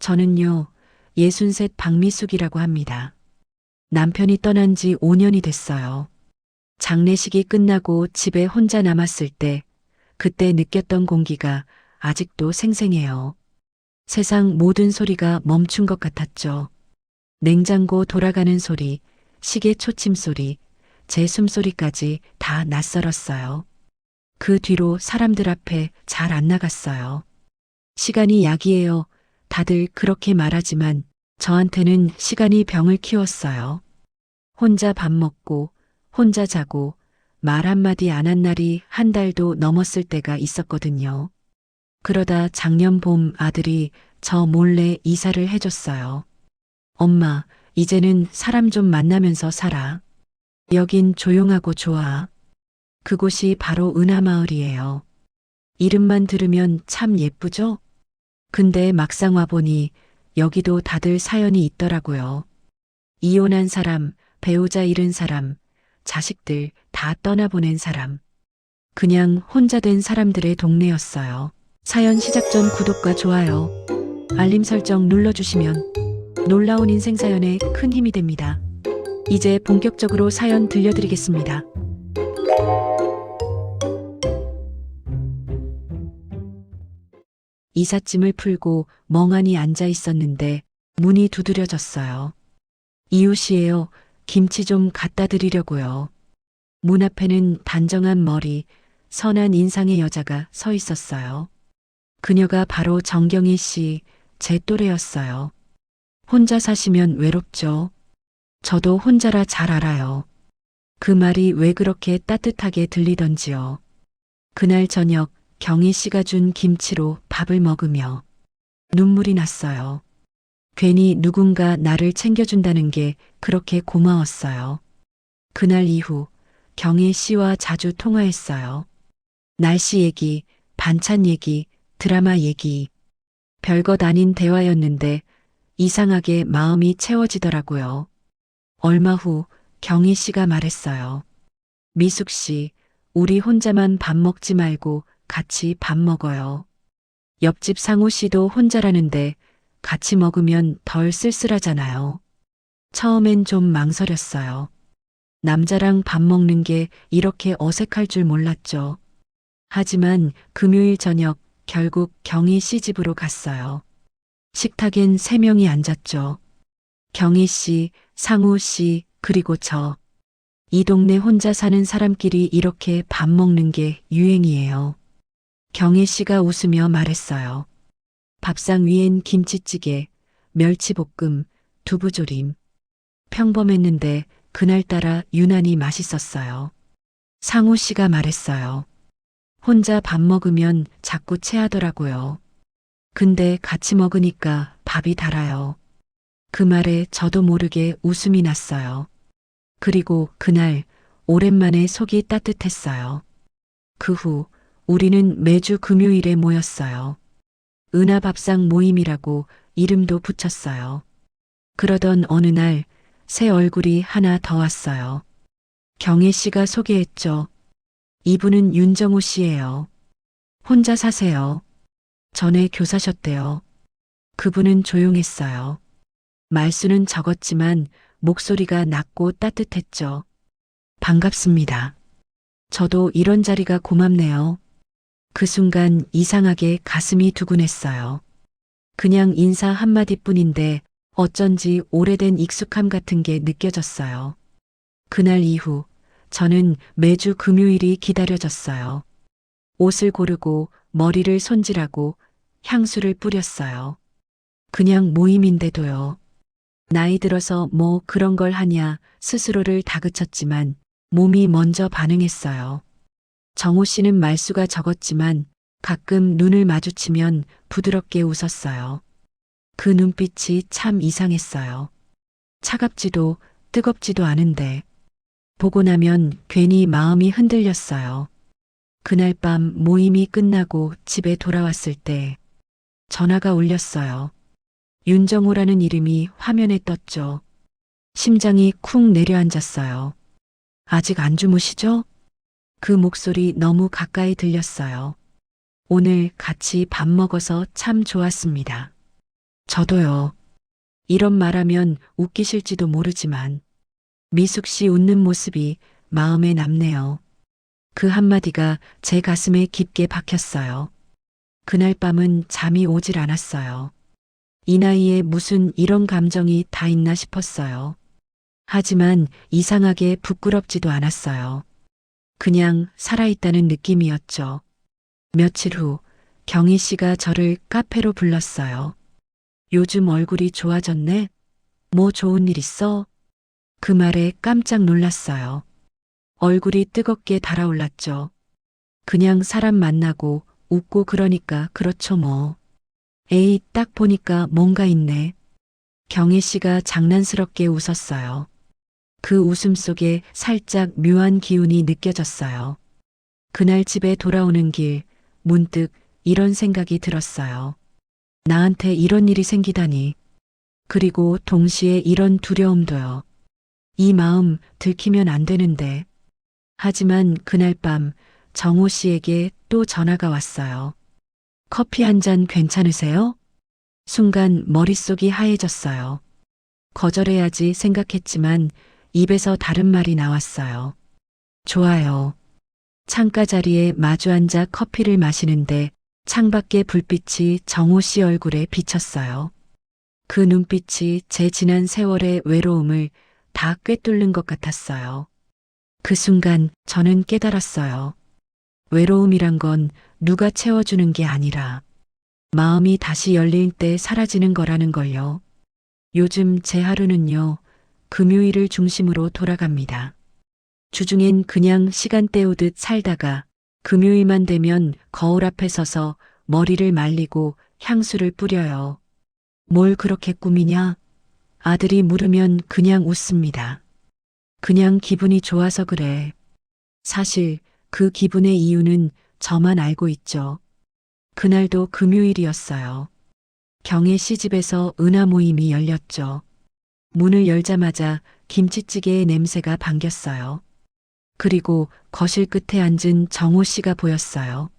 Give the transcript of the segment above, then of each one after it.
저는요, 63 박미숙이라고 합니다. 남편이 떠난 지 5년이 됐어요. 장례식이 끝나고 집에 혼자 남았을 때, 그때 느꼈던 공기가 아직도 생생해요. 세상 모든 소리가 멈춘 것 같았죠. 냉장고 돌아가는 소리, 시계 초침 소리, 제 숨소리까지 다 낯설었어요. 그 뒤로 사람들 앞에 잘 안 나갔어요. 시간이 약이에요. 다들 그렇게 말하지만 저한테는 시간이 병을 키웠어요. 혼자 밥 먹고, 혼자 자고, 말 한마디 안 한 날이 한 달도 넘었을 때가 있었거든요. 그러다 작년 봄 아들이 저 몰래 이사를 해줬어요. 엄마, 이제는 사람 좀 만나면서 살아. 여긴 조용하고 좋아. 그곳이 바로 은하마을이에요. 이름만 들으면 참 예쁘죠? 근데 막상 와보니 여기도 다들 사연이 있더라고요. 이혼한 사람, 배우자 잃은 사람, 자식들 다 떠나보낸 사람. 그냥 혼자 된 사람들의 동네였어요. 사연 시작 전 구독과 좋아요, 알림 설정 눌러주시면 놀라운 인생 사연에 큰 힘이 됩니다. 이제 본격적으로 사연 들려드리겠습니다. 이삿짐을 풀고 멍하니 앉아 있었는데 문이 두드려졌어요. 이웃이에요. 김치 좀 갖다 드리려고요. 문 앞에는 단정한 머리, 선한 인상의 여자가 서 있었어요. 그녀가 바로 정경희 씨, 제 또래였어요. 혼자 사시면 외롭죠. 저도 혼자라 잘 알아요. 그 말이 왜 그렇게 따뜻하게 들리던지요. 그날 저녁 경희 씨가 준 김치로 밥을 먹으며 눈물이 났어요. 괜히 누군가 나를 챙겨준다는 게 그렇게 고마웠어요. 그날 이후 경희 씨와 자주 통화했어요. 날씨 얘기, 반찬 얘기, 드라마 얘기. 별것 아닌 대화였는데 이상하게 마음이 채워지더라고요. 얼마 후 경희 씨가 말했어요. 미숙 씨, 우리 혼자만 밥 먹지 말고 같이 밥 먹어요. 옆집 상우 씨도 혼자라는데 같이 먹으면 덜 쓸쓸하잖아요. 처음엔 좀 망설였어요. 남자랑 밥 먹는 게 이렇게 어색할 줄 몰랐죠. 하지만 금요일 저녁 결국 경희 씨 집으로 갔어요. 식탁엔 3명이 앉았죠. 경희 씨, 상우 씨, 그리고 저. 이 동네 혼자 사는 사람끼리 이렇게 밥 먹는 게 유행이에요. 경희 씨가 웃으며 말했어요. 밥상 위엔 김치찌개, 멸치볶음, 두부조림. 평범했는데 그날따라 유난히 맛있었어요. 상우 씨가 말했어요. 혼자 밥 먹으면 자꾸 체하더라고요. 근데 같이 먹으니까 밥이 달아요. 그 말에 저도 모르게 웃음이 났어요. 그리고 그날 오랜만에 속이 따뜻했어요. 그 후 우리는 매주 금요일에 모였어요. 은하밥상 모임이라고 이름도 붙였어요. 그러던 어느 날 새 얼굴이 하나 더 왔어요. 경혜 씨가 소개했죠. 이분은 윤정호 씨예요. 혼자 사세요. 전에 교사셨대요. 그분은 조용했어요. 말수는 적었지만 목소리가 낮고 따뜻했죠. 반갑습니다. 저도 이런 자리가 고맙네요. 그 순간 이상하게 가슴이 두근했어요. 그냥 인사 한마디뿐인데 어쩐지 오래된 익숙함 같은 게 느껴졌어요. 그날 이후 저는 매주 금요일이 기다려졌어요. 옷을 고르고 머리를 손질하고 향수를 뿌렸어요. 그냥 모임인데도요. 나이 들어서 뭐 그런 걸 하냐 스스로를 다그쳤지만 몸이 먼저 반응했어요. 정호 씨는 말수가 적었지만 가끔 눈을 마주치면 부드럽게 웃었어요. 그 눈빛이 참 이상했어요. 차갑지도 뜨겁지도 않은데 보고 나면 괜히 마음이 흔들렸어요. 그날 밤 모임이 끝나고 집에 돌아왔을 때 전화가 울렸어요. 윤정호라는 이름이 화면에 떴죠. 심장이 쿵 내려앉았어요. 아직 안 주무시죠? 그 목소리 너무 가까이 들렸어요. 오늘 같이 밥 먹어서 참 좋았습니다. 저도요. 이런 말하면 웃기실지도 모르지만 미숙 씨 웃는 모습이 마음에 남네요. 그 한마디가 제 가슴에 깊게 박혔어요. 그날 밤은 잠이 오질 않았어요. 이 나이에 무슨 이런 감정이 다 있나 싶었어요. 하지만 이상하게 부끄럽지도 않았어요. 그냥 살아있다는 느낌이었죠. 며칠 후 경희 씨가 저를 카페로 불렀어요. 요즘 얼굴이 좋아졌네? 뭐 좋은 일 있어? 그 말에 깜짝 놀랐어요. 얼굴이 뜨겁게 달아올랐죠. 그냥 사람 만나고 웃고 그러니까 그렇죠 뭐. 에이, 딱 보니까 뭔가 있네. 경희 씨가 장난스럽게 웃었어요. 그 웃음 속에 살짝 묘한 기운이 느껴졌어요. 그날 집에 돌아오는 길, 문득 이런 생각이 들었어요. 나한테 이런 일이 생기다니. 그리고 동시에 이런 두려움도요. 이 마음 들키면 안 되는데. 하지만 그날 밤 정호 씨에게 또 전화가 왔어요. 커피 한 잔 괜찮으세요? 순간 머릿속이 하얘졌어요. 거절해야지 생각했지만 입에서 다른 말이 나왔어요. 좋아요. 창가 자리에 마주 앉아 커피를 마시는데 창밖의 불빛이 정호 씨 얼굴에 비쳤어요. 그 눈빛이 제 지난 세월의 외로움을 다 꿰뚫는 것 같았어요. 그 순간 저는 깨달았어요. 외로움이란 건 누가 채워주는 게 아니라 마음이 다시 열릴 때 사라지는 거라는 걸요. 요즘 제 하루는요, 금요일을 중심으로 돌아갑니다. 주중엔 그냥 시간 때우듯 살다가 금요일만 되면 거울 앞에 서서 머리를 말리고 향수를 뿌려요. 뭘 그렇게 꾸미냐? 아들이 물으면 그냥 웃습니다. 그냥 기분이 좋아서 그래. 사실 그 기분의 이유는 저만 알고 있죠. 그날도 금요일이었어요. 경혜 씨 집에서 은하 모임이 열렸죠. 문을 열자마자 김치찌개의 냄새가 반겼어요. 그리고 거실 끝에 앉은 정호 씨가 보였어요.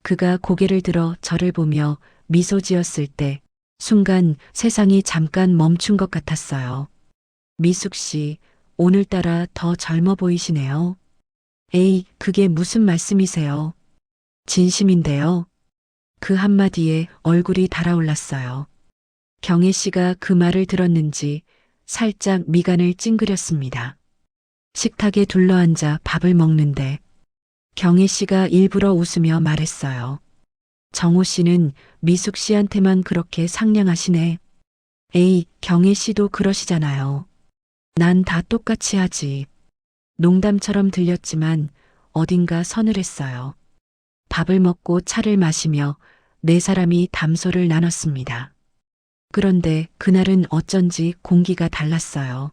그가 고개를 들어 저를 보며 미소 지었을 때 순간 세상이 잠깐 멈춘 것 같았어요. 미숙 씨, 오늘따라 더 젊어 보이시네요. 에이, 그게 무슨 말씀이세요? 진심인데요. 그 한마디에 얼굴이 달아올랐어요. 경혜 씨가 그 말을 들었는지 살짝 미간을 찡그렸습니다. 식탁에 둘러앉아 밥을 먹는데 경혜 씨가 일부러 웃으며 말했어요. 정호 씨는 미숙 씨한테만 그렇게 상냥하시네. 에이, 경혜 씨도 그러시잖아요. 난 다 똑같이 하지. 농담처럼 들렸지만 어딘가 서늘했어요. 밥을 먹고 차를 마시며 네 사람이 담소를 나눴습니다. 그런데 그날은 어쩐지 공기가 달랐어요.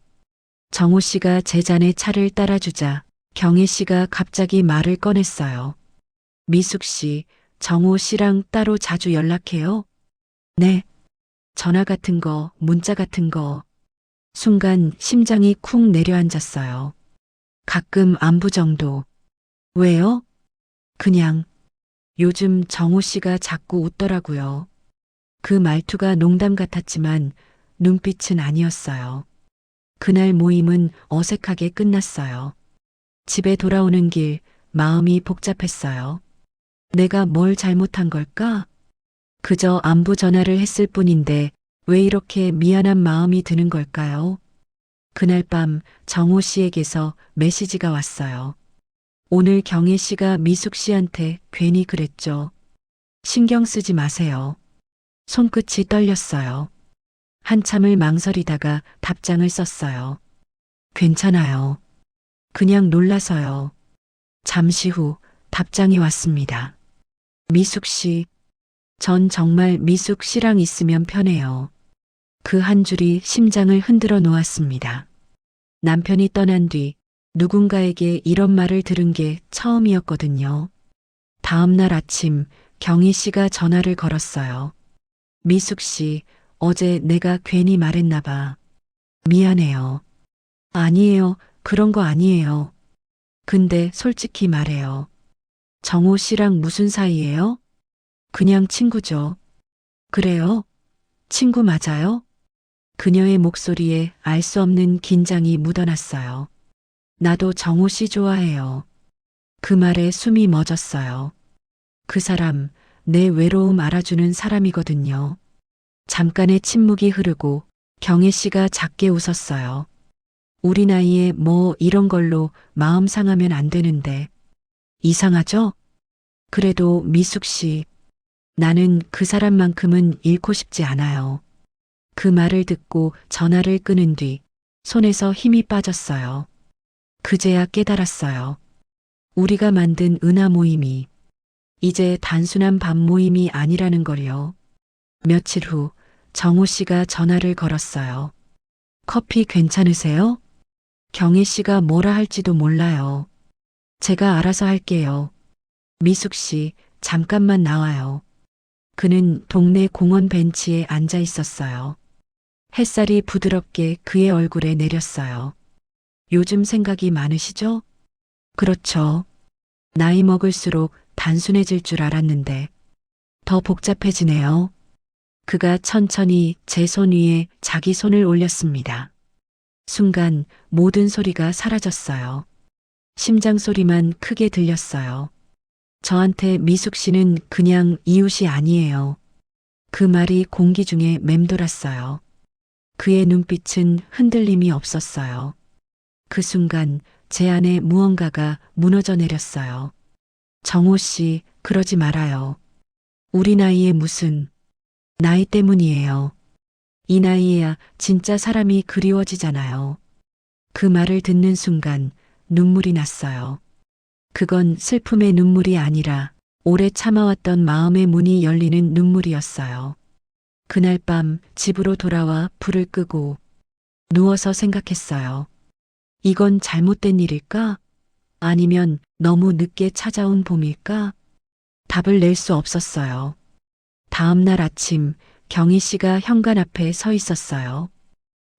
정호 씨가 제 잔에 차를 따라주자 경혜 씨가 갑자기 말을 꺼냈어요. 미숙 씨, 정호 씨랑 따로 자주 연락해요? 네. 전화 같은 거, 문자 같은 거. 순간 심장이 쿵 내려앉았어요. 가끔 안부 정도. 왜요? 그냥 요즘 정호 씨가 자꾸 웃더라고요. 그 말투가 농담 같았지만 눈빛은 아니었어요. 그날 모임은 어색하게 끝났어요. 집에 돌아오는 길 마음이 복잡했어요. 내가 뭘 잘못한 걸까? 그저 안부 전화를 했을 뿐인데 왜 이렇게 미안한 마음이 드는 걸까요? 그날 밤 정호 씨에게서 메시지가 왔어요. 오늘 경혜 씨가 미숙 씨한테 괜히 그랬죠. 신경 쓰지 마세요. 손끝이 떨렸어요. 한참을 망설이다가 답장을 썼어요. 괜찮아요. 그냥 놀라서요. 잠시 후 답장이 왔습니다. 미숙 씨, 전 정말 미숙 씨랑 있으면 편해요. 그 한 줄이 심장을 흔들어 놓았습니다. 남편이 떠난 뒤 누군가에게 이런 말을 들은 게 처음이었거든요. 다음 날 아침 경희 씨가 전화를 걸었어요. 미숙 씨, 어제 내가 괜히 말했나 봐. 미안해요. 아니에요. 그런 거 아니에요. 근데 솔직히 말해요. 정호 씨랑 무슨 사이예요? 그냥 친구죠. 그래요? 친구 맞아요? 그녀의 목소리에 알 수 없는 긴장이 묻어났어요. 나도 정호 씨 좋아해요. 그 말에 숨이 멎었어요. 그 사람, 내 외로움 알아주는 사람이거든요. 잠깐의 침묵이 흐르고 경혜 씨가 작게 웃었어요. 우리 나이에 뭐 이런 걸로 마음 상하면 안 되는데. 이상하죠? 그래도 미숙 씨, 나는 그 사람만큼은 잃고 싶지 않아요. 그 말을 듣고 전화를 끊은 뒤 손에서 힘이 빠졌어요. 그제야 깨달았어요. 우리가 만든 은하 모임이 이제 단순한 밥 모임이 아니라는 걸요. 며칠 후 정호 씨가 전화를 걸었어요. 커피 괜찮으세요? 경혜 씨가 뭐라 할지도 몰라요. 제가 알아서 할게요. 미숙 씨, 잠깐만 나와요. 그는 동네 공원 벤치에 앉아 있었어요. 햇살이 부드럽게 그의 얼굴에 내렸어요. 요즘 생각이 많으시죠? 그렇죠. 나이 먹을수록 단순해질 줄 알았는데 더 복잡해지네요. 그가 천천히 제 손 위에 자기 손을 올렸습니다. 순간 모든 소리가 사라졌어요. 심장 소리만 크게 들렸어요. 저한테 미숙 씨는 그냥 이웃이 아니에요. 그 말이 공기 중에 맴돌았어요. 그의 눈빛은 흔들림이 없었어요. 그 순간 제 안에 무언가가 무너져 내렸어요. 정호 씨, 그러지 말아요. 우리 나이에 무슨, 나이 때문이에요. 이 나이에야 진짜 사람이 그리워지잖아요. 그 말을 듣는 순간 눈물이 났어요. 그건 슬픔의 눈물이 아니라 오래 참아왔던 마음의 문이 열리는 눈물이었어요. 그날 밤 집으로 돌아와 불을 끄고 누워서 생각했어요. 이건 잘못된 일일까? 아니면 너무 늦게 찾아온 봄일까? 답을 낼 수 없었어요. 다음 날 아침 경희 씨가 현관 앞에 서 있었어요.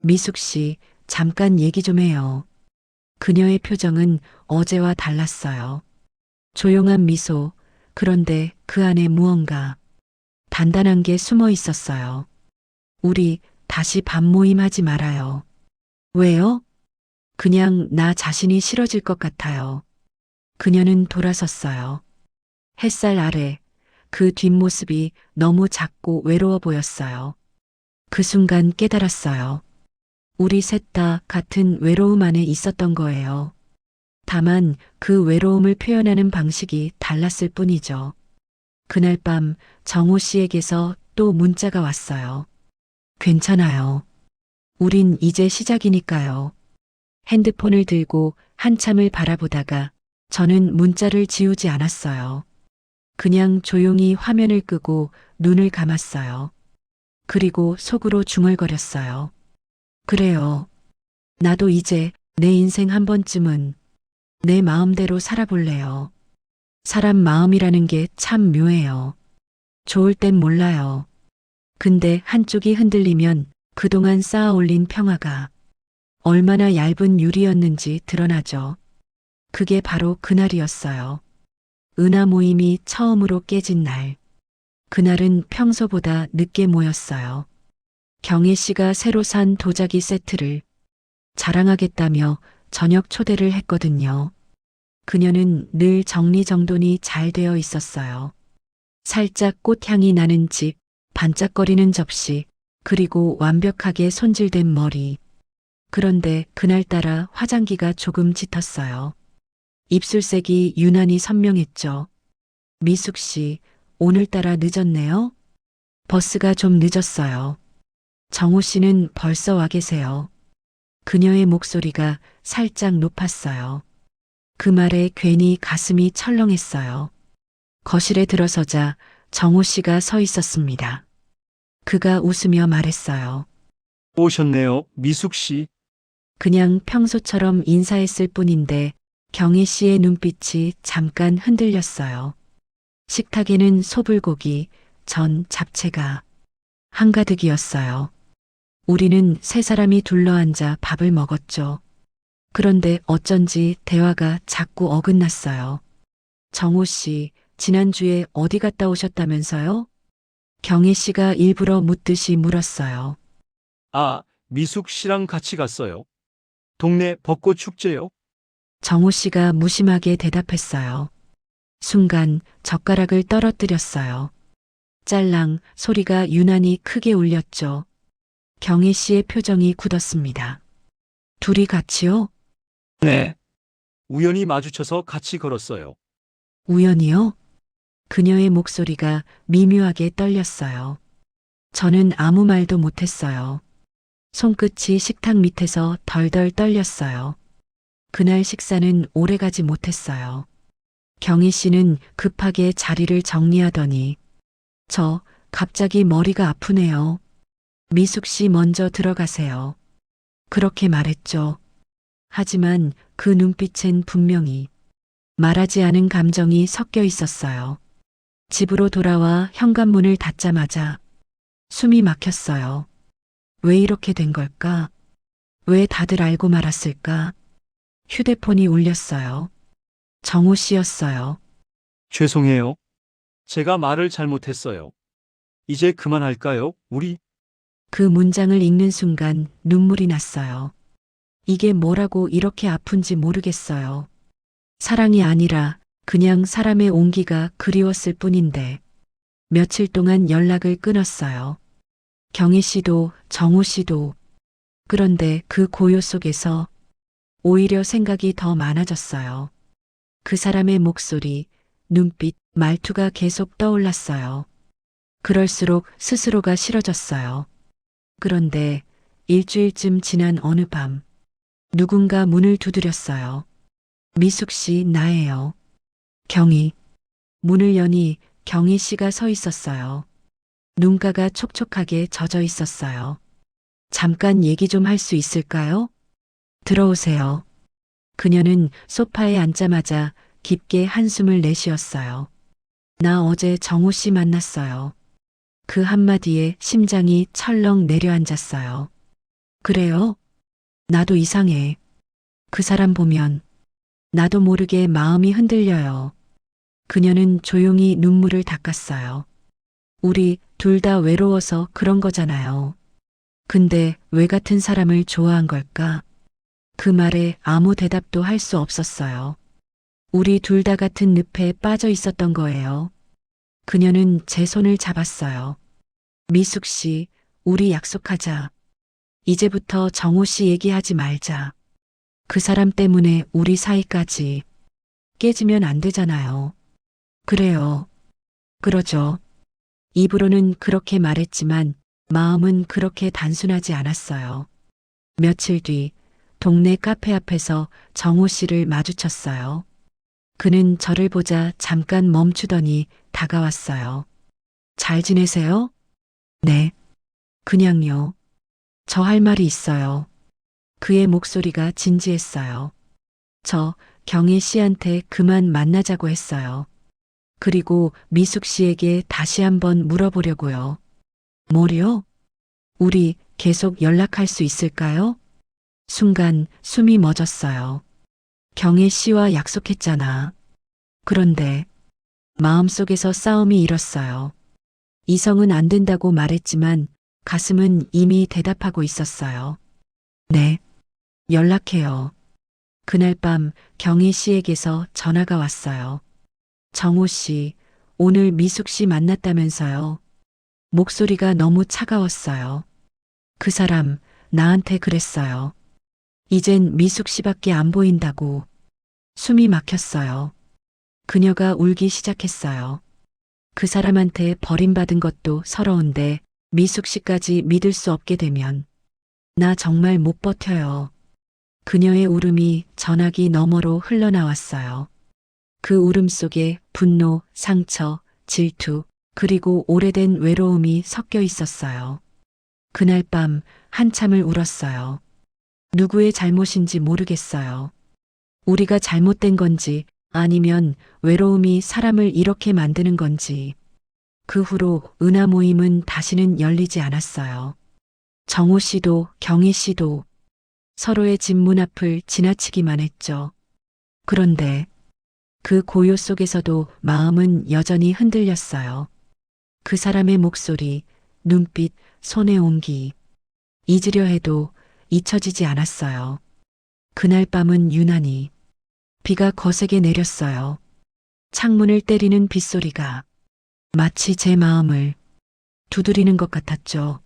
미숙 씨, 잠깐 얘기 좀 해요. 그녀의 표정은 어제와 달랐어요. 조용한 미소, 그런데 그 안에 무언가 단단한 게 숨어 있었어요. 우리 다시 밥 모임 하지 말아요. 왜요? 그냥 나 자신이 싫어질 것 같아요. 그녀는 돌아섰어요. 햇살 아래 그 뒷모습이 너무 작고 외로워 보였어요. 그 순간 깨달았어요. 우리 셋 다 같은 외로움 안에 있었던 거예요. 다만 그 외로움을 표현하는 방식이 달랐을 뿐이죠. 그날 밤 정호 씨에게서 또 문자가 왔어요. 괜찮아요. 우린 이제 시작이니까요. 핸드폰을 들고 한참을 바라보다가 저는 문자를 지우지 않았어요. 그냥 조용히 화면을 끄고 눈을 감았어요. 그리고 속으로 중얼거렸어요. 그래요. 나도 이제 내 인생 한 번쯤은 내 마음대로 살아볼래요. 사람 마음이라는 게 참 묘해요. 좋을 땐 몰라요. 근데 한쪽이 흔들리면 그동안 쌓아 올린 평화가 얼마나 얇은 유리였는지 드러나죠. 그게 바로 그날이었어요. 은하 모임이 처음으로 깨진 날. 그날은 평소보다 늦게 모였어요. 경혜 씨가 새로 산 도자기 세트를 자랑하겠다며 저녁 초대를 했거든요. 그녀는 늘 정리정돈이 잘 되어 있었어요. 살짝 꽃향이 나는 집, 반짝거리는 접시, 그리고 완벽하게 손질된 머리. 그런데 그날따라 화장기가 조금 짙었어요. 입술색이 유난히 선명했죠. 미숙 씨, 오늘따라 늦었네요? 버스가 좀 늦었어요. 정호 씨는 벌써 와 계세요. 그녀의 목소리가 살짝 높았어요. 그 말에 괜히 가슴이 철렁했어요. 거실에 들어서자 정호 씨가 서 있었습니다. 그가 웃으며 말했어요. 오셨네요, 미숙 씨. 그냥 평소처럼 인사했을 뿐인데 경혜 씨의 눈빛이 잠깐 흔들렸어요. 식탁에는 소불고기, 전, 잡채가 한가득이었어요. 우리는 세 사람이 둘러앉아 밥을 먹었죠. 그런데 어쩐지 대화가 자꾸 어긋났어요. 정호 씨, 지난주에 어디 갔다 오셨다면서요? 경혜 씨가 일부러 묻듯이 물었어요. 아, 미숙 씨랑 같이 갔어요. 동네 벚꽃 축제요? 정호 씨가 무심하게 대답했어요. 순간 젓가락을 떨어뜨렸어요. 짤랑 소리가 유난히 크게 울렸죠. 경혜 씨의 표정이 굳었습니다. 둘이 같이요? 네. 우연히 마주쳐서 같이 걸었어요. 우연히요? 그녀의 목소리가 미묘하게 떨렸어요. 저는 아무 말도 못했어요. 손끝이 식탁 밑에서 덜덜 떨렸어요. 그날 식사는 오래가지 못했어요. 경희 씨는 급하게 자리를 정리하더니 저 갑자기 머리가 아프네요. 미숙 씨 먼저 들어가세요. 그렇게 말했죠. 하지만 그 눈빛엔 분명히 말하지 않은 감정이 섞여 있었어요. 집으로 돌아와 현관문을 닫자마자 숨이 막혔어요. 왜 이렇게 된 걸까? 왜 다들 알고 말았을까? 휴대폰이 울렸어요. 정호 씨였어요. 죄송해요. 제가 말을 잘못했어요. 이제 그만할까요, 우리? 그 문장을 읽는 순간 눈물이 났어요. 이게 뭐라고 이렇게 아픈지 모르겠어요. 사랑이 아니라 그냥 사람의 온기가 그리웠을 뿐인데 며칠 동안 연락을 끊었어요. 경희 씨도 정호 씨도. 그런데 그 고요 속에서 오히려 생각이 더 많아졌어요. 그 사람의 목소리, 눈빛, 말투가 계속 떠올랐어요. 그럴수록 스스로가 싫어졌어요. 그런데 일주일쯤 지난 어느 밤, 누군가 문을 두드렸어요. 미숙 씨, 나예요. 경희. 문을 여니 경희 씨가 서 있었어요. 눈가가 촉촉하게 젖어 있었어요. 잠깐 얘기 좀 할 수 있을까요? 들어오세요. 그녀는 소파에 앉자마자 깊게 한숨을 내쉬었어요. 나 어제 정호 씨 만났어요. 그 한마디에 심장이 철렁 내려앉았어요. 그래요? 나도 이상해. 그 사람 보면 나도 모르게 마음이 흔들려요. 그녀는 조용히 눈물을 닦았어요. 우리 둘 다 외로워서 그런 거잖아요. 근데 왜 같은 사람을 좋아한 걸까? 그 말에 아무 대답도 할 수 없었어요. 우리 둘 다 같은 늪에 빠져 있었던 거예요. 그녀는 제 손을 잡았어요. 미숙 씨, 우리 약속하자. 이제부터 정호 씨 얘기하지 말자. 그 사람 때문에 우리 사이까지 깨지면 안 되잖아요. 그래요. 그러죠. 입으로는 그렇게 말했지만 마음은 그렇게 단순하지 않았어요. 며칠 뒤 동네 카페 앞에서 정호 씨를 마주쳤어요. 그는 저를 보자 잠깐 멈추더니 다가왔어요. 잘 지내세요? 네. 그냥요. 저 할 말이 있어요. 그의 목소리가 진지했어요. 저 경혜 씨한테 그만 만나자고 했어요. 그리고 미숙 씨에게 다시 한번 물어보려고요. 뭐요? 우리 계속 연락할 수 있을까요? 순간 숨이 멎었어요. 경혜 씨와 약속했잖아. 그런데 마음속에서 싸움이 일었어요. 이성은 안 된다고 말했지만 가슴은 이미 대답하고 있었어요. 네, 연락해요. 그날 밤 경희 씨에게서 전화가 왔어요. 정호 씨, 오늘 미숙 씨 만났다면서요. 목소리가 너무 차가웠어요. 그 사람 나한테 그랬어요. 이젠 미숙 씨밖에 안 보인다고. 숨이 막혔어요. 그녀가 울기 시작했어요. 그 사람한테 버림받은 것도 서러운데 미숙 씨까지 믿을 수 없게 되면 나 정말 못 버텨요. 그녀의 울음이 전화기 너머로 흘러나왔어요. 그 울음 속에 분노, 상처, 질투, 그리고 오래된 외로움이 섞여 있었어요. 그날 밤 한참을 울었어요. 누구의 잘못인지 모르겠어요. 우리가 잘못된 건지 아니면 외로움이 사람을 이렇게 만드는 건지. 그 후로 은하 모임은 다시는 열리지 않았어요. 정호 씨도 경희 씨도 서로의 집 문 앞을 지나치기만 했죠. 그런데 그 고요 속에서도 마음은 여전히 흔들렸어요. 그 사람의 목소리, 눈빛, 손의 온기. 잊으려 해도 잊혀지지 않았어요. 그날 밤은 유난히 비가 거세게 내렸어요. 창문을 때리는 빗소리가 마치 제 마음을 두드리는 것 같았죠.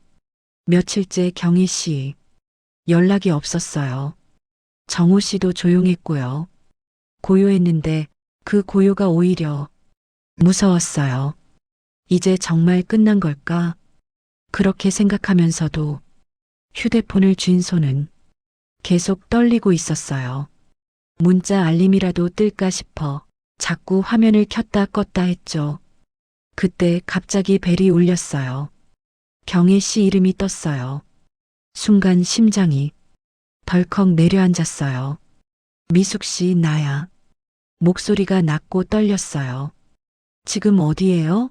며칠째 경희 씨 연락이 없었어요. 정호 씨도 조용했고요. 고요했는데 그 고요가 오히려 무서웠어요. 이제 정말 끝난 걸까? 그렇게 생각하면서도 휴대폰을 쥔 손은 계속 떨리고 있었어요. 문자 알림이라도 뜰까 싶어 자꾸 화면을 켰다 껐다 했죠. 그때 갑자기 벨이 울렸어요. 경혜 씨 이름이 떴어요. 순간 심장이 덜컥 내려앉았어요. 미숙 씨, 나야. 목소리가 낮고 떨렸어요. 지금 어디예요?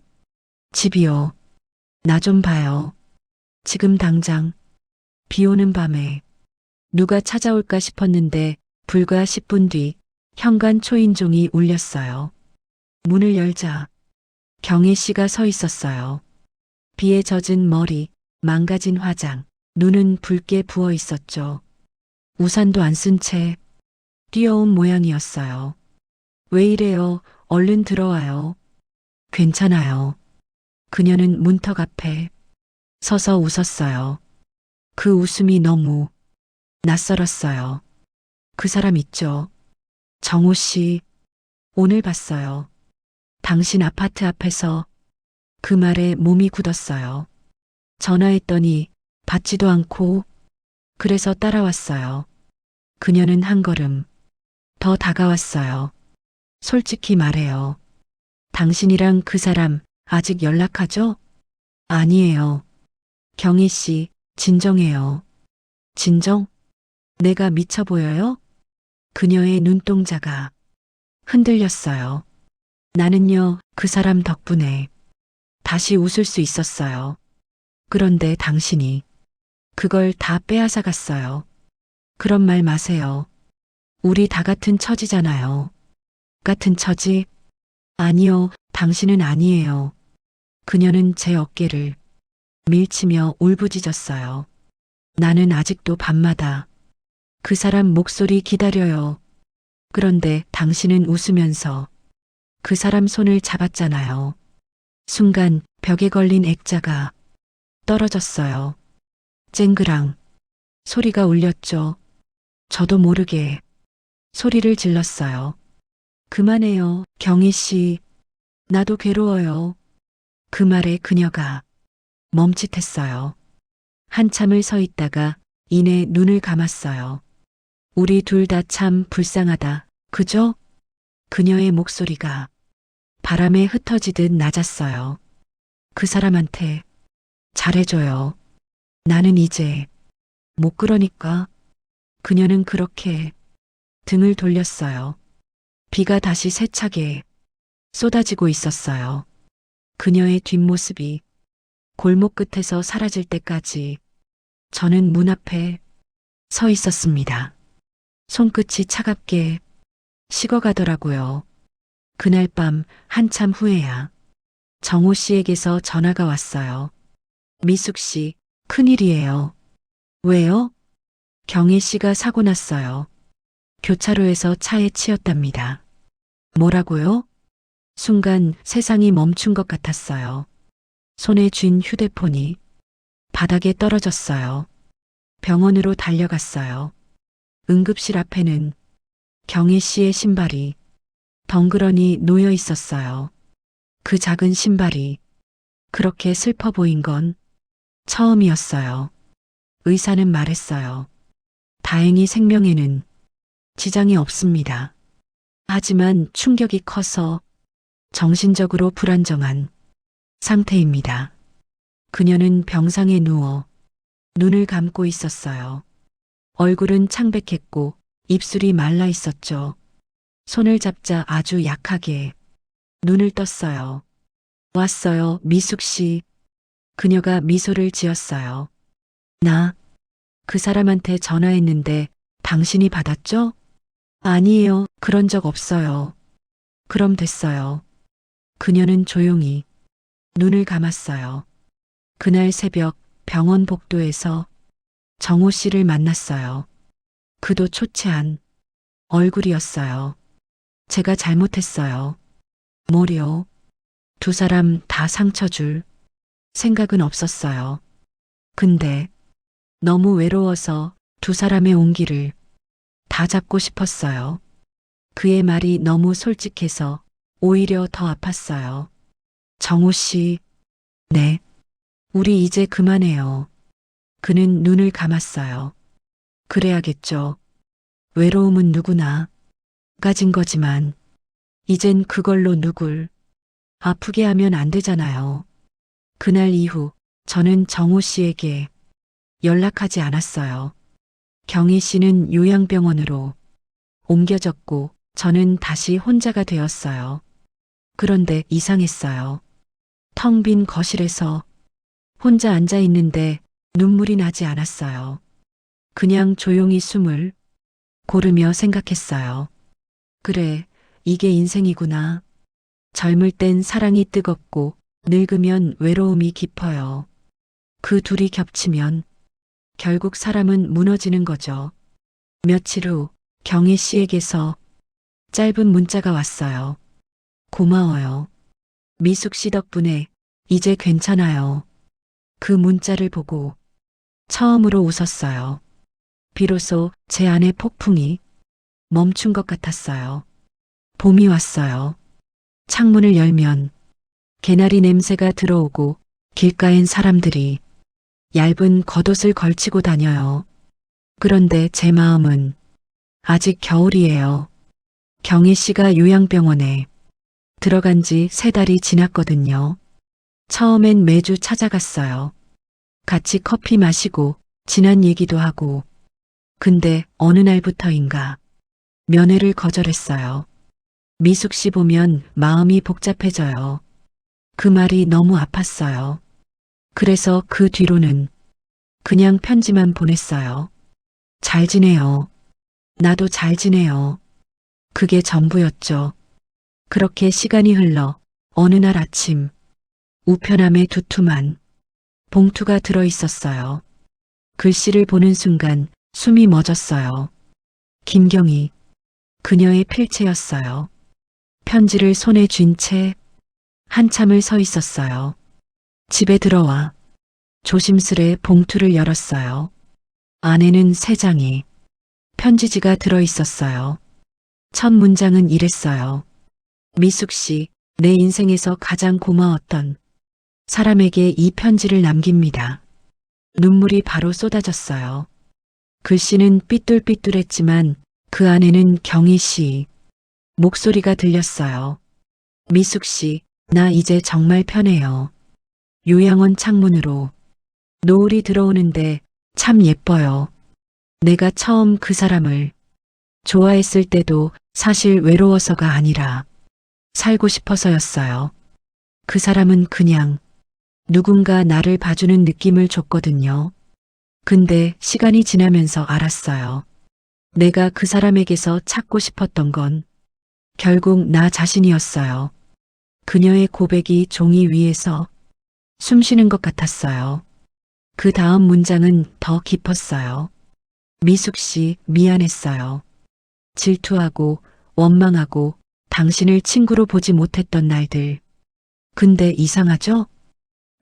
집이요. 나 좀 봐요. 지금 당장. 비 오는 밤에 누가 찾아올까 싶었는데 불과 10분 뒤 현관 초인종이 울렸어요. 문을 열자 경혜 씨가 서 있었어요. 비에 젖은 머리, 망가진 화장, 눈은 붉게 부어 있었죠. 우산도 안 쓴 채 뛰어온 모양이었어요. 왜 이래요? 얼른 들어와요. 괜찮아요. 그녀는 문턱 앞에 서서 웃었어요. 그 웃음이 너무 낯설었어요. 그 사람 있죠. 정호 씨, 오늘 봤어요. 당신 아파트 앞에서. 그 말에 몸이 굳었어요. 전화했더니 받지도 않고 그래서 따라왔어요. 그녀는 한 걸음 더 다가왔어요. 솔직히 말해요. 당신이랑 그 사람 아직 연락하죠? 아니에요. 경희 씨, 진정해요. 진정? 내가 미쳐 보여요? 그녀의 눈동자가 흔들렸어요. 나는요, 그 사람 덕분에 다시 웃을 수 있었어요. 그런데 당신이 그걸 다 빼앗아 갔어요. 그런 말 마세요. 우리 다 같은 처지잖아요. 같은 처지? 아니요, 당신은 아니에요. 그녀는 제 어깨를 밀치며 울부짖었어요. 나는 아직도 밤마다 그 사람 목소리 기다려요. 그런데 당신은 웃으면서 그 사람 손을 잡았잖아요. 순간 벽에 걸린 액자가 떨어졌어요. 쨍그랑 소리가 울렸죠. 저도 모르게 소리를 질렀어요. 그만해요, 경희 씨. 나도 괴로워요. 그 말에 그녀가 멈칫했어요. 한참을 서 있다가 이내 눈을 감았어요. 우리 둘 다 참 불쌍하다. 그죠? 그녀의 목소리가 바람에 흩어지듯 낮았어요. 그 사람한테 잘해줘요. 나는 이제 못 그러니까. 그녀는 그렇게 등을 돌렸어요. 비가 다시 세차게 쏟아지고 있었어요. 그녀의 뒷모습이 골목 끝에서 사라질 때까지 저는 문 앞에 서 있었습니다. 손끝이 차갑게 식어가더라고요. 그날 밤 한참 후에야 정호 씨에게서 전화가 왔어요. 미숙 씨, 큰일이에요. 왜요? 경혜 씨가 사고 났어요. 교차로에서 차에 치였답니다. 뭐라고요? 순간 세상이 멈춘 것 같았어요. 손에 쥔 휴대폰이 바닥에 떨어졌어요. 병원으로 달려갔어요. 응급실 앞에는 경혜 씨의 신발이 덩그러니 놓여 있었어요. 그 작은 신발이 그렇게 슬퍼 보인 건 처음이었어요. 의사는 말했어요. 다행히 생명에는 지장이 없습니다. 하지만 충격이 커서 정신적으로 불안정한 상태입니다. 그녀는 병상에 누워 눈을 감고 있었어요. 얼굴은 창백했고 입술이 말라 있었죠. 손을 잡자 아주 약하게 눈을 떴어요. 왔어요, 미숙 씨. 그녀가 미소를 지었어요. 나 그 사람한테 전화했는데 당신이 받았죠? 아니에요, 그런 적 없어요. 그럼 됐어요. 그녀는 조용히 눈을 감았어요. 그날 새벽 병원 복도에서 정호 씨를 만났어요. 그도 초췌한 얼굴이었어요. 제가 잘못했어요. 뭐요? 두 사람 다 상처 줄 생각은 없었어요. 근데 너무 외로워서 두 사람의 온기를 다 잡고 싶었어요. 그의 말이 너무 솔직해서 오히려 더 아팠어요. 정호 씨, 네. 우리 이제 그만해요. 그는 눈을 감았어요. 그래야겠죠. 외로움은 누구나 가진 거지만 이젠 그걸로 누굴 아프게 하면 안 되잖아요. 그날 이후 저는 정호 씨에게 연락하지 않았어요. 경희 씨는 요양병원으로 옮겨졌고 저는 다시 혼자가 되었어요. 그런데 이상했어요. 텅 빈 거실에서 혼자 앉아 있는데 눈물이 나지 않았어요. 그냥 조용히 숨을 고르며 생각했어요. 그래, 이게 인생이구나. 젊을 땐 사랑이 뜨겁고 늙으면 외로움이 깊어요. 그 둘이 겹치면 결국 사람은 무너지는 거죠. 며칠 후 경희 씨에게서 짧은 문자가 왔어요. 고마워요. 미숙 씨 덕분에 이제 괜찮아요. 그 문자를 보고 처음으로 웃었어요. 비로소 제 안의 폭풍이 멈춘 것 같았어요. 봄이 왔어요. 창문을 열면 개나리 냄새가 들어오고 길가엔 사람들이 얇은 겉옷을 걸치고 다녀요. 그런데 제 마음은 아직 겨울이에요. 경희 씨가 요양병원에 들어간 지 3달이 지났거든요. 처음엔 매주 찾아갔어요. 같이 커피 마시고 지난 얘기도 하고. 근데 어느 날부터인가 면회를 거절했어요. 미숙 씨 보면 마음이 복잡해져요. 그 말이 너무 아팠어요. 그래서 그 뒤로는 그냥 편지만 보냈어요. 잘 지내요. 나도 잘 지내요. 그게 전부였죠. 그렇게 시간이 흘러 어느 날 아침 우편함에 두툼한 봉투가 들어 있었어요. 글씨를 보는 순간 숨이 멎었어요. 김경희, 그녀의 필체였어요. 편지를 손에 쥔 채 한참을 서 있었어요. 집에 들어와 조심스레 봉투를 열었어요. 안에는 3장의 편지지가 들어 있었어요. 첫 문장은 이랬어요. 미숙 씨, 내 인생에서 가장 고마웠던 사람에게 이 편지를 남깁니다. 눈물이 바로 쏟아졌어요. 글씨는 삐뚤삐뚤했지만 그 안에는 경희 씨 목소리가 들렸어요. 미숙 씨, 나 이제 정말 편해요. 요양원 창문으로 노을이 들어오는데 참 예뻐요. 내가 처음 그 사람을 좋아했을 때도 사실 외로워서가 아니라 살고 싶어서였어요. 그 사람은 그냥 누군가 나를 봐주는 느낌을 줬거든요. 근데 시간이 지나면서 알았어요. 내가 그 사람에게서 찾고 싶었던 건 결국 나 자신이었어요. 그녀의 고백이 종이 위에서 숨쉬는 것 같았어요. 그 다음 문장은 더 깊었어요. 미숙 씨, 미안했어요. 질투하고 원망하고 당신을 친구로 보지 못했던 날들. 근데 이상하죠?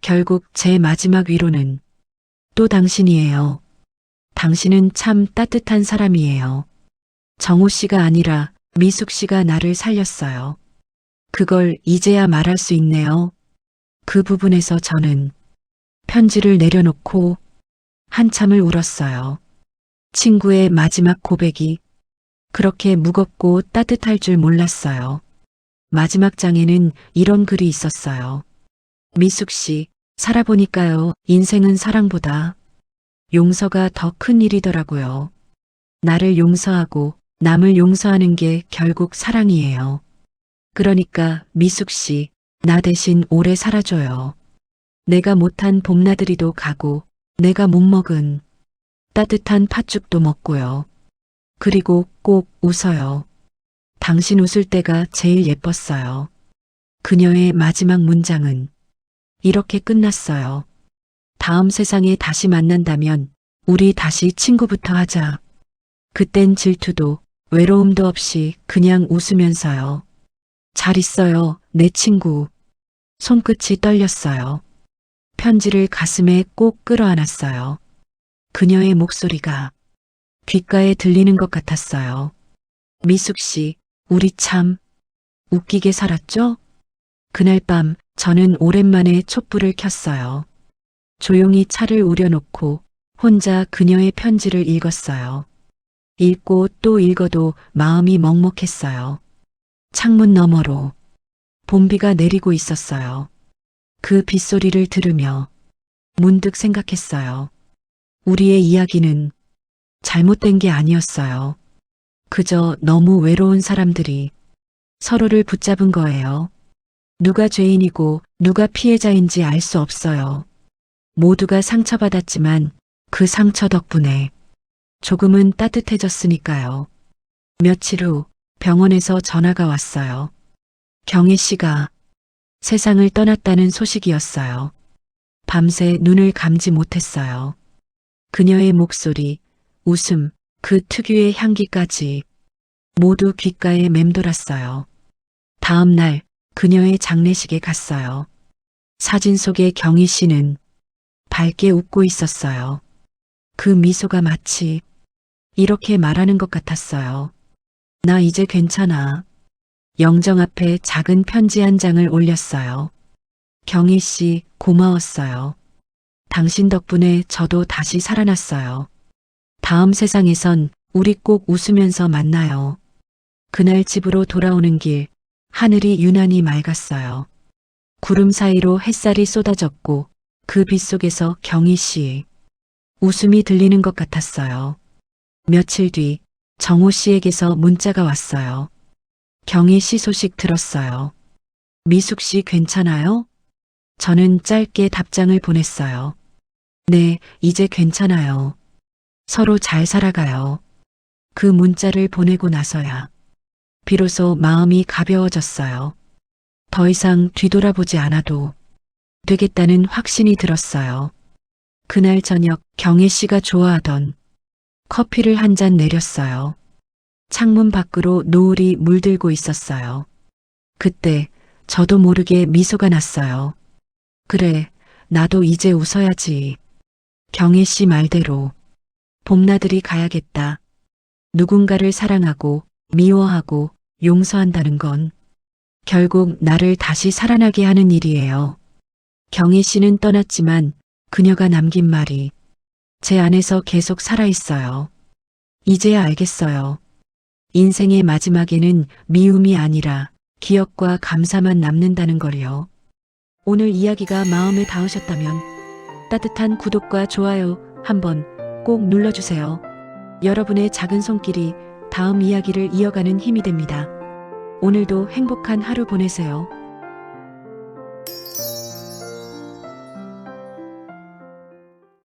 결국 제 마지막 위로는 또 당신이에요. 당신은 참 따뜻한 사람이에요. 정호 씨가 아니라 미숙 씨가 나를 살렸어요. 그걸 이제야 말할 수 있네요. 그 부분에서 저는 편지를 내려놓고 한참을 울었어요. 친구의 마지막 고백이 그렇게 무겁고 따뜻할 줄 몰랐어요. 마지막 장에는 이런 글이 있었어요. 미숙 씨, 살아보니까요, 인생은 사랑보다 용서가 더 큰 일이더라고요. 나를 용서하고 남을 용서하는 게 결국 사랑이에요. 그러니까 미숙 씨, 나 대신 오래 살아줘요. 내가 못한 봄나들이도 가고, 내가 못 먹은 따뜻한 팥죽도 먹고요. 그리고 꼭 웃어요. 당신 웃을 때가 제일 예뻤어요. 그녀의 마지막 문장은 이렇게 끝났어요. 다음 세상에 다시 만난다면 우리 다시 친구부터 하자. 그땐 질투도 외로움도 없이 그냥 웃으면서요. 잘 있어요, 내 친구. 손끝이 떨렸어요. 편지를 가슴에 꼭 끌어안았어요. 그녀의 목소리가 귓가에 들리는 것 같았어요. 미숙 씨, 우리 참 웃기게 살았죠? 그날 밤 저는 오랜만에 촛불을 켰어요. 조용히 차를 우려놓고 혼자 그녀의 편지를 읽었어요. 읽고 또 읽어도 마음이 먹먹했어요. 창문 너머로 봄비가 내리고 있었어요. 그 빗소리를 들으며 문득 생각했어요. 우리의 이야기는 잘못된 게 아니었어요. 그저 너무 외로운 사람들이 서로를 붙잡은 거예요. 누가 죄인이고 누가 피해자인지 알 수 없어요. 모두가 상처받았지만 그 상처 덕분에 조금은 따뜻해졌으니까요. 며칠 후 병원에서 전화가 왔어요. 경혜 씨가 세상을 떠났다는 소식이었어요. 밤새 눈을 감지 못했어요. 그녀의 목소리, 웃음, 그 특유의 향기까지 모두 귓가에 맴돌았어요. 다음 날 그녀의 장례식에 갔어요. 사진 속의 경희 씨는 밝게 웃고 있었어요. 그 미소가 마치 이렇게 말하는 것 같았어요. 나 이제 괜찮아. 영정 앞에 작은 편지 한 장을 올렸어요. 경희 씨, 고마웠어요. 당신 덕분에 저도 다시 살아났어요. 다음 세상에선 우리 꼭 웃으면서 만나요. 그날 집으로 돌아오는 길, 하늘이 유난히 맑았어요. 구름 사이로 햇살이 쏟아졌고 그 빛 속에서 경희 씨의 웃음이 들리는 것 같았어요. 며칠 뒤 정호 씨에게서 문자가 왔어요. 경희 씨 소식 들었어요. 미숙 씨 괜찮아요? 저는 짧게 답장을 보냈어요. 네, 이제 괜찮아요. 서로 잘 살아가요. 그 문자를 보내고 나서야 비로소 마음이 가벼워졌어요. 더 이상 뒤돌아보지 않아도 되겠다는 확신이 들었어요. 그날 저녁 경혜 씨가 좋아하던 커피를 한 잔 내렸어요. 창문 밖으로 노을이 물들고 있었어요. 그때 저도 모르게 미소가 났어요. 그래, 나도 이제 웃어야지. 경혜 씨 말대로 봄나들이 가야겠다. 누군가를 사랑하고 미워하고 용서한다는 건 결국 나를 다시 살아나게 하는 일이에요. 경희 씨는 떠났지만 그녀가 남긴 말이 제 안에서 계속 살아있어요. 이제야 알겠어요. 인생의 마지막에는 미움이 아니라 기억과 감사만 남는다는 걸요. 오늘 이야기가 마음에 닿으셨다면 따뜻한 구독과 좋아요 한번 꼭 눌러주세요. 여러분의 작은 손길이 다음 이야기를 이어가는 힘이 됩니다. 오늘도 행복한 하루 보내세요.